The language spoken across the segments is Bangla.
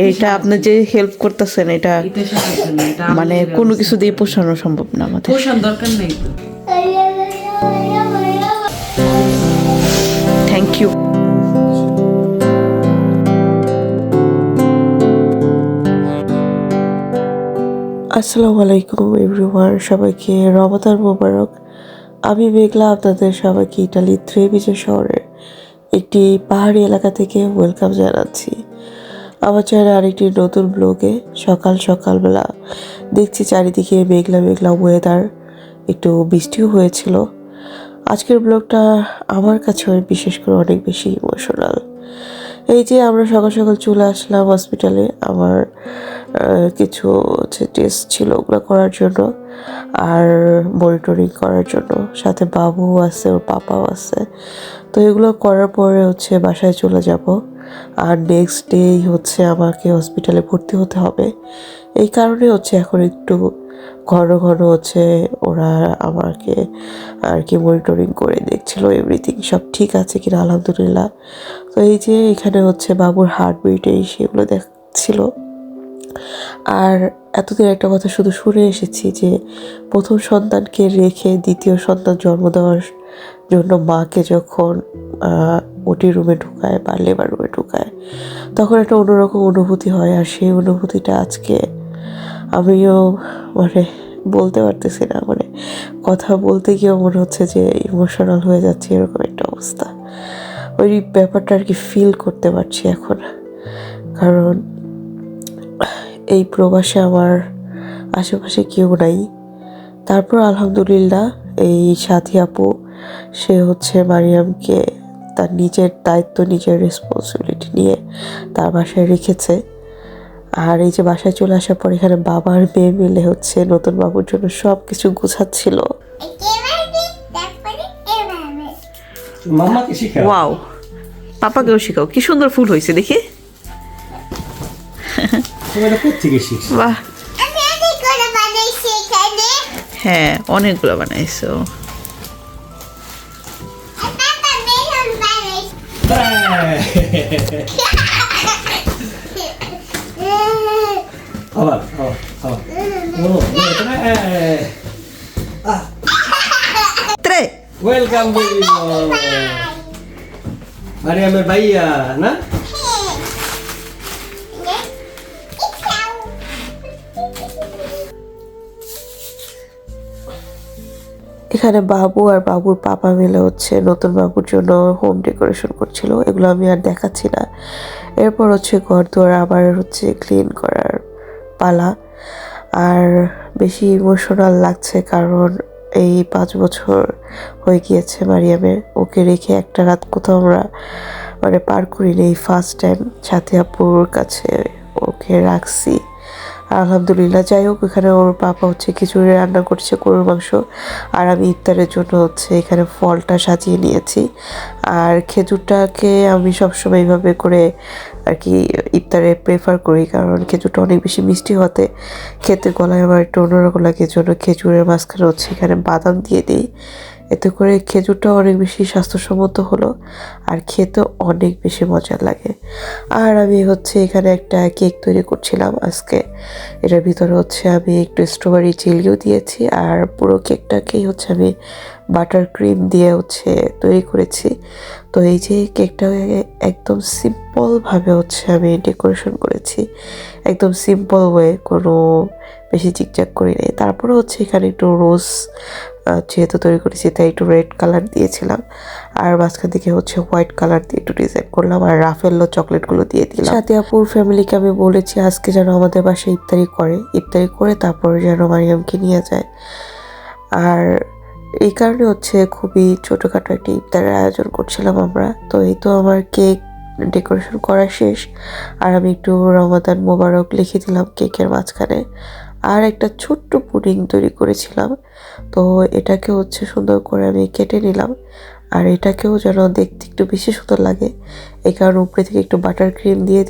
এটা আপনি যে হেল্প করতেছেন এটা মানে কোনো কিছু দিয়ে পোষানো সম্ভব না আমাদের। পোষণ দরকার নেই তো। Thank you. আসসালামু আলাইকুম এভরিওয়ান, সবাইকে রমাদান মোবারক। আমি মেঘলা আপনাদের সবাইকে ইটালি ত্রেভিজো শহরের একটি পাহাড়ি এলাকা থেকে ওয়েলকাম জানাচ্ছি আমার চ্যানেলে আরেকটি নতুন ব্লগে। সকালবেলা দেখছি চারিদিকে মেঘলা মেঘলা ওয়েদার, একটু বৃষ্টিও হয়েছিল। আজকের ব্লগটা আমার কাছে বিশেষ করে অনেক বেশি ইমোশনাল। এই যে আমরা সকাল সকাল চলে আসলাম হসপিটালে, আমার কিছু হচ্ছে টেস্ট ছিল ওগুলো করার জন্য আর মনিটরিং করার জন্য। সাথে বাবু আছে, ওর পাপাও আছে। তো এগুলো করার পরে হচ্ছে বাসায় চলে যাব। আর নেক্সট ডে হচ্ছে আমাকে হসপিটালে ভর্তি হতে হবে। এই কারণে হচ্ছে এখন একটু ঘন ঘন হচ্ছে ওরা আমাকে আর কি মনিটরিং করে দেখছিল এভরিথিং সব ঠিক আছে কিনা, আলহামদুলিল্লাহ। তো এই যে এখানে হচ্ছে বাবুর হার্টবিট এই সেগুলো দেখছিল। আর এতদিন একটা কথা শুধু শুনে এসেছি যে প্রথম সন্তানকে রেখে দ্বিতীয় সন্তান জন্ম দেওয়ার জন্য মাকে যখন ওটি রুমে ঢুকায় বা লেবার রুমে ঢুকায় তখন একটা অন্যরকম অনুভূতি হয়। আর সেই অনুভূতিটা আজকে আমিও মানে বলতে পারতেছি না, মানে কথা বলতে গিয়েও মনে হচ্ছে যে ইমোশনাল হয়ে যাচ্ছে, এরকম একটা অবস্থা। ওই ব্যাপারটা আর কি ফিল করতে পারছি এখন। কারণ এই প্রবাসে আমার আশেপাশে কেউ নাই। তারপর আলহামদুলিল্লাহ এই সাথী আপু সে হচ্ছে মারিয়ামকে তার নিজের দায়িত্ব, নিজের রেসপন্সিবিলিটি নিয়ে তার বাসায় রেখেছে। আর এই যে বাসায় চলে আসার পর এখানে বাবার মেয়ে মিলে হচ্ছে নতুন বাবুর জন্য সব কিছু গুছাচ্ছিল। ওয়াও, পাপাকেও শিখাও, কি সুন্দর ফুল হয়েছে দেখি। বাহ, হ্যাঁ অনেকগুলো বানাইছো। ওয়েলকাম বেবি মারিয়ামের ভাইয়া না? এখানে বাবু আর বাবুর পাপা মিলে হচ্ছে নতুন বাবুর জন্য হোম ডেকোরেশন করছিল। এগুলো আমি আর দেখাচ্ছি না। এরপর হচ্ছে ঘর দুয়ার আবার হচ্ছে ক্লিন করার পালা। আর বেশি ইমোশনাল লাগছে কারণ এই 5 বছর হয়ে গিয়েছে মারিয়ামের। ওকে রেখে একটা রাত কোথাও আমরা মানে পার করিনি। এই ফার্স্ট টাইম সাথী আপুর কাছে ওকে রাখছি। আলহামদুলিল্লাহ। যাই হোক, এখানে ওর পাপা হচ্ছে খিচুড়ি রান্না করছে, গরুর মাংস। আর আমি ইফতারের জন্য হচ্ছে এখানে ফলটা সাজিয়ে নিয়েছি। আর খেজুরটাকে আমি সবসময় এইভাবে করে আর কি ইফতারে প্রেফার করি, কারণ খেজুরটা অনেক বেশি মিষ্টি হতে খেতে গলায় আমার একটু অন্যরকম লাগে। জন্য খেজুরের মাঝখানে হচ্ছে এখানে বাদাম দিয়ে দিই। এতে করে খেজুরটা অনেক বেশি স্বাস্থ্যসম্মত হলো আর খেতে অনেক বেশি মজা লাগে। আর আমি হচ্ছে এখানে একটা কেক তৈরি করছিলাম আজকে। এটার ভিতরে হচ্ছে আমি একটু স্ট্রবেরি জেলিও দিয়েছি। আর পুরো কেকটাকেই হচ্ছে আমি বাটার ক্রিম দিয়ে হচ্ছে তৈরি করেছি। তো এই যে কেকটা একদম সিম্পলভাবে হচ্ছে আমি ডেকোরেশন করেছি, একদম সিম্পল ওয়ে, কোনো বেশি চিকচাক করি নাই। তারপরে হচ্ছে এখানে একটু রোজ যেহেতু তৈরি করেছি তাই একটু রেড কালার দিয়েছিলাম। আর মাঝখান থেকে হচ্ছে হোয়াইট কালার দিয়ে একটু ডিজাইন করলাম। আর রাফেলো চকলেটগুলো দিয়ে দিলাম। সাথে আপুর ফ্যামিলিকে আমি বলেছি আজকে যেন আমাদের বাসায় ইফতারি করে তারপরে যেন মারিয়ামকে নিয়ে যায়। আর এই কারণে হচ্ছে খুবই ছোটোখাটো একটা ইফতারের আয়োজন করছিলাম আমরা। তো এই তো আমার কেক ডেকোরেশন করা শেষ। আর আমি একটু রমাদান মোবারক লিখে দিলাম কেকের মাঝখানে। আর একটা ছোট্ট পুডিং তৈরি করেছিলাম। তো এটাকে হচ্ছে সুন্দর করে আমি কেটে নিলাম। আর এটাকেও যেন দেখতে একটু বেশি সুন্দর লাগে এই কারণে উপরে থেকে একটু বাটার ক্রিম দিয়ে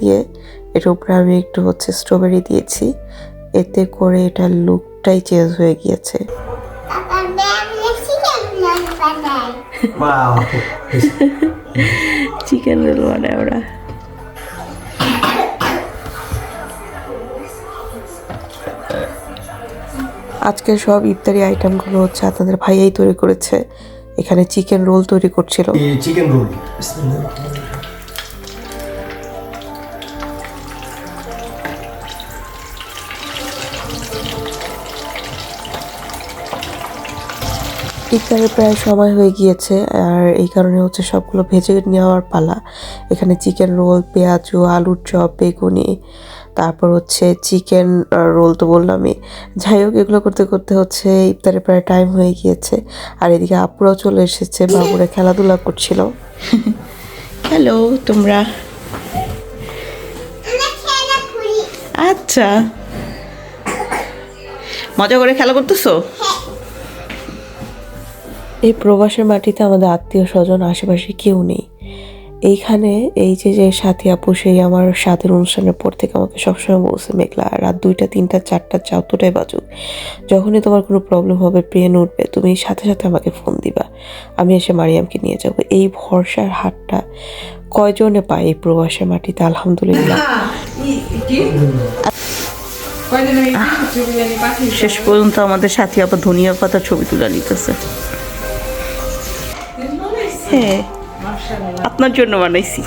এটার উপরে আমি একটু হচ্ছে স্ট্রবেরি দিয়েছি। এতে করে এটার লুকটাই চেঞ্জ হয়ে গিয়েছে। চিকেন রোল বানায় ওরা। আজকের সব ইফতারি আইটেমগুলো হচ্ছে আপনাদের ভাইয়াই তৈরি করেছে। এখানে চিকেন রোল তৈরি করছিল। চিকেন রোল ইফতারের প্রায় সময় হয়ে গিয়েছে, আর এই কারণে হচ্ছে সবগুলো ভেজে নেওয়ার পালা। এখানে চিকেন রোল, পেঁয়াজু, আলুর চপ, বেগুনি, তারপর হচ্ছে চিকেন রোল তো বললামই। যাই হোক, এগুলো করতে করতে হচ্ছে ইফতারের প্রায় টাইম হয়ে গিয়েছে। আর এদিকে আপুরাও চলে এসেছে, বাবুরা খেলাধুলা করছিল। হ্যালো তোমরা। আচ্ছা, মজা করে খেলা করতেছো? এই প্রবাসের মাটিতে আমাদের আত্মীয় স্বজন আশেপাশে কেউ নেই। এইখানে এই যে সাথী আপু, সেই আমার সাথের অনুষ্ঠানের পর থেকে আমাকে সবসময় বলছে, মেঘলা রাত 2টা 3টা 4টা যতটাই বাজুক, যখনই তোমার কোনো প্রবলেম হবে, পেন উঠবে, তুমি সাথে সাথে আমাকে ফোন দিবা, আমি এসে মারিয়ামকে নিয়ে যাব। এই ভরসার হাতটা কয়জনে পায় এই প্রবাসের মাটিতে? আলহামদুলিল্লাহ। শেষ পর্যন্ত আমাদের সাথী আপা ধনিয়া পাতা ছবি তুলে নিতেছে। হ্যাঁ, আপনার জন্য বানাইছি।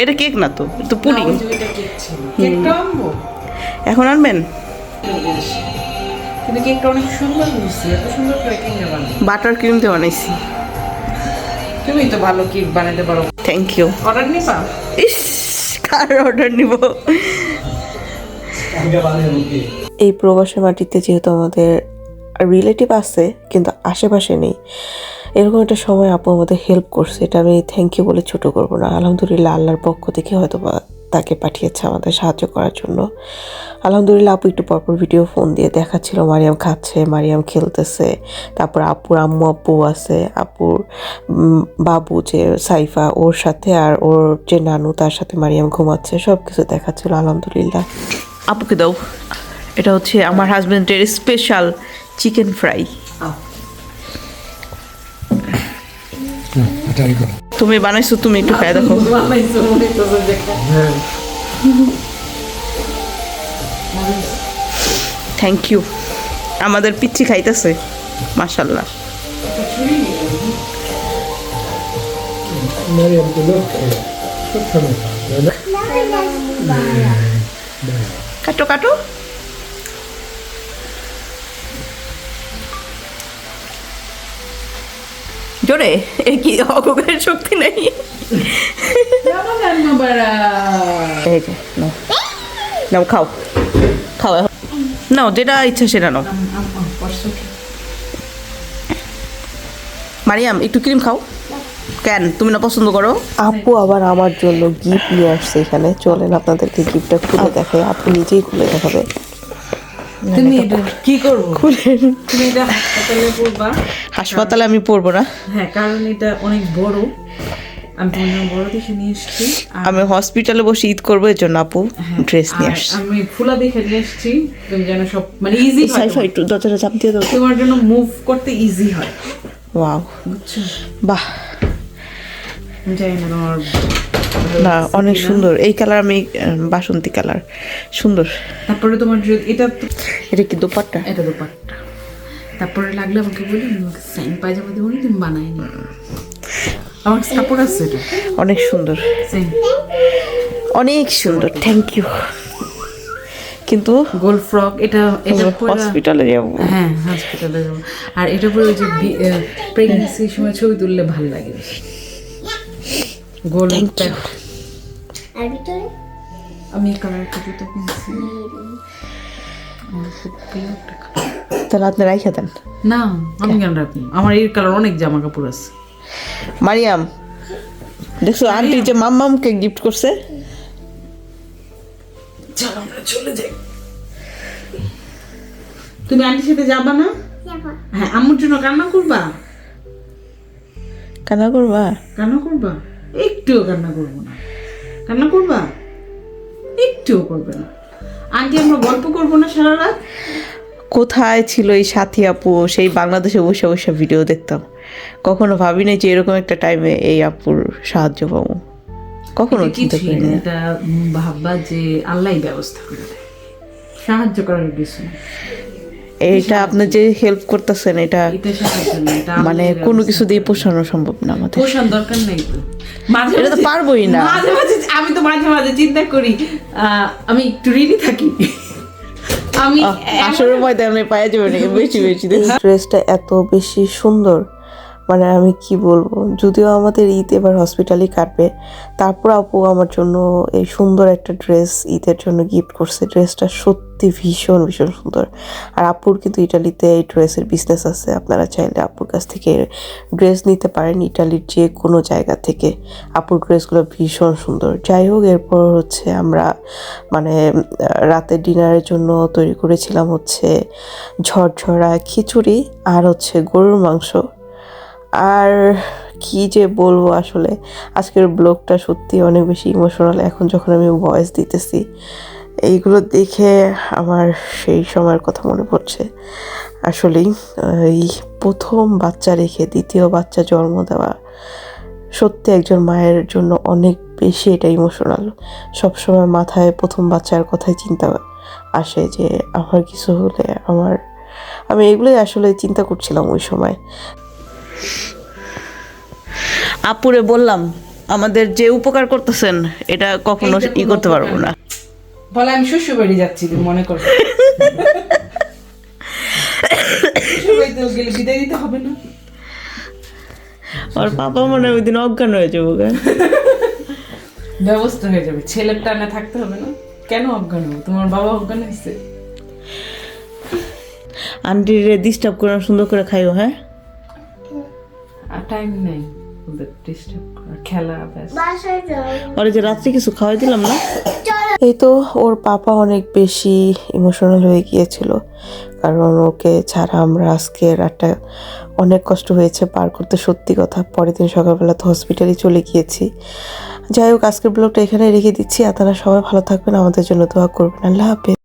এটা কেক না তো, এটা পুডিং। এখন আনবেন? কিন্তু কেকটা অনেক সুন্দর হয়েছে, এত সুন্দর করে কেক বানাই। বাটার ক্রিম দিয়ে বানাইছি। তুমি তো ভালো কেক বানাতে পারো। Thank you. অর্ডার নিবা? ইস, কার অর্ডার নিব? এই প্রবাসী মাটিতে যেহেতু আমাদের রিলেটিভ আছে কিন্তু আশেপাশে নেই, এরকম একটা সময় আপু আমাদের হেল্প করছে। এটা আমি থ্যাংক ইউ বলে ছোটো করবো না। আলহামদুলিল্লাহ, আল্লাহর পক্ষ থেকে হয়তো বা তাকে পাঠিয়েছে আমাদের সাহায্য করার জন্য। আলহামদুলিল্লাহ, আপু একটু পরপর ভিডিও ফোন দিয়ে দেখাচ্ছিল মারিয়াম খাচ্ছে, মারিয়াম খেলতেছে। তারপর আপুর আম্মু আব্বু আছে, আপুর বাবু যে সাইফা, ওর সাথে, আর ওর যে নানু, তার সাথে মারিয়াম ঘুমাচ্ছে, সব কিছু দেখাচ্ছিল। আলহামদুলিল্লাহ। আপুকে দাও, এটা হচ্ছে আমার হাজবেন্ডের স্পেশাল চিকেন ফ্রাই। তুমি বানাইছো, তুমি একটু খাই দেখো। Thank you. আমাদের পিচ্ছি খাইতেছে, মাশাল্লাহ। কাটো কাটো। জোরে, এ কি অগোগের শক্তি নেই। এই যে নাও, নাও খাও, খাও এখন। নাও, যেটা ইচ্ছা সেটা নাও। মারিয়াম একটু ক্রিম খাও। কেন, তুমি না পছন্দ করো? আপু আবার আমার জন্য গিফট নিয়ে আসছে এখানে। চলেন আপনাদেরকে গিফটটা খুলে দেখাই। আপু নিজেই খুলে দেখাবে। তুমি এটা কি করবো? তুমি এটা হাসপাতালে পড়বা। হাসপাতালে আমি পড়বো না। হ্যাঁ, কারণ এটা অনেক বড়। আমি তোমার বড় দেখে নিয়ে এসেছি। আমি হসপিটালে বসে ঈদ করবো, এর জন্য আপু ড্রেস নিয়ে আসছি। আমি ফুলা দেখে নিয়ে এসেছি, তুমি যেন সব মানে ইজি হয়। সাইফা একটু দরজাটা চাপ দিয়ে দাও, তোমার জন্য মুভ করতে ইজি হয়। ওয়াও, বুঝছো? বাহ, জানি না তোমার না অনেক সুন্দর এই কালার। আমি বাসন্তী কালার, সুন্দর। তারপরে তোমার এটা এটা কি দোপাট্টা? এটা দোপাট্টা। তারপরে লাগলে আমাকে বলি, আমি আমাকে সেম পায়জামা দেবো, তুমি বানাই নি। আমার কাপড় আছে, এটা অনেক সুন্দর, সেম অনেক সুন্দর। Thank you. কিন্তু গোল ফ্রক, এটা হসপিটালে যাবো। হ্যাঁ, হসপিটালে যাবো। আর এটা পরে ওই যে প্রেগনেন্সির সময় ছবি তুললে ভালো লাগে। গোল প্যান্ট। আর ভিতরে আমি এই কালারটা জুতো কিনছি, আমার খুব প্রিয় একটা কালার। তাহলে আপনি রাইখা দেন। না, আমি কেন রাখবো? আমার এই কালার অনেক জামা কাপড় আছে। মারিয়াম, দেখছো আন্টি যে মাম্মামকে গিফট করছে। চলো আমরা চলে যাই। তুমি আন্টির সাথে যাবা না? যাবো। হ্যাঁ, আম্মুর জন্য কান্না করবা? কান্না করবা? কান্না করবা? একটুও কান্না করবো না। কান্না করবা? একটুও করবে না। আন্টি আমরা গল্প করবো না সারা রাত? কোথায় ছিল এই সাথী আপু? সেই বাংলাদেশে বসে বসে ভিডিও দেখতাম। কখনো ভাবি নাই যে এরকম একটা টাইমে এই আপুর সাহায্য পাবো, কখনো চিন্তা করি না। এটা ভাববা যে আল্লাহই ব্যবস্থা করে দেয়, সাহায্য করার কিছু না। এইটা আপনি যে হেল্প করতেছেন এটা এটা শেখার জন্য এটা মানে কোনো কিছু দিয়ে পোষানো সম্ভব না আমাদের। পোষণ দরকার নেই তো মাঝে এটা তো মাঝে- পারবোই না। মাঝে মাঝে আমি তো মাঝে মাঝে চিন্তা করি আমি একটু রেডি থাকি আমি আসলে ময়দানে পায়ে যাবে নাকি বেশি বেশি ড্রেসটা এত বেশি সুন্দর, মানে আমি কি বলবো। যদিও আমাদের ঈদ এবার হসপিটালই কাটবে, তারপর আপু আমার জন্য এই সুন্দর একটা ড্রেস ঈদের জন্য গিফট করছে। ড্রেসটা সত্যি ভীষণ ভীষণ সুন্দর। আর আপুর কিন্তু ইটালিতে এই ড্রেসের বিজনেস আছে, আপনারা চাইলে আপুর কাছ থেকে ড্রেস নিতে পারেন ইটালির যে কোনো জায়গা থেকে। আপুর ড্রেসগুলো ভীষণ সুন্দর। যাই হোক, এরপর হচ্ছে আমরা মানে রাতের ডিনারের জন্য তৈরি করেছিলাম হচ্ছে ঝরঝরা খিচুড়ি আর হচ্ছে গরুর মাংস। আর কি যে বলবো, আসলে আজকের ব্লগটা সত্যি অনেক বেশি ইমোশনাল। এখন যখন আমি ভয়েস দিতেছি এইগুলো দেখে আমার সেই সময়ের কথা মনে পড়ছে। আসলেই এই প্রথম বাচ্চা রেখে দ্বিতীয় বাচ্চা জন্ম দেওয়া সত্যি একজন মায়ের জন্য অনেক বেশি এটা ইমোশনাল। সবসময় মাথায় প্রথম বাচ্চার কথাই চিন্তা আসে যে আমার কিছু হলে আমি এগুলোই আসলে চিন্তা করছিলাম ওই সময়। আপুরে বললাম আমাদের যে উপকার করতেছেন এটা কখনো এইটা কোনো করতে পারবো উপকার না। বলে আমি শ্বশুর বাড়ি যাচ্ছি তুমি মনে করো শ্বশুর বাড়িতে গেলে বিদায় দিতে হবে না আর পাপা মনে হয় ওই দিন অজ্ঞান হয়ে যাবো গা। ব্যবস্থা হয়ে যাবে, ছেলের টানে থাকতে হবে না। কেন অজ্ঞান হবো? তোমার বাবা অজ্ঞান হয়েছে? আন্টিরে ডিস্টার্ব করে সুন্দর করে খাইও। হ্যাঁ, আর টাইম নেই ওদের ডিস্টার্ব করা, খেলা ব্যাস। বাসায় যাও ওরা যে রাত্রে কিছু খাওয়াই দিলাম না। চলো এই তো ওর পাপা অনেক বেশি ইমোশনাল হয়ে গিয়েছিল, কারণ ওকে ছাড়া আমরা আজকে রাতটা অনেক কষ্ট হয়েছে পার করতে। সত্যি কথা, পরের দিন সকালবেলা তো হসপিটালে চলে গিয়েছি। যাই হোক, আজকের ব্লগটা এখানে রেখে দিচ্ছি। আপনারা সবাই ভালো থাকবেন, আমাদের জন্য দোয়া করবেন। আল্লাহ হাফেজ।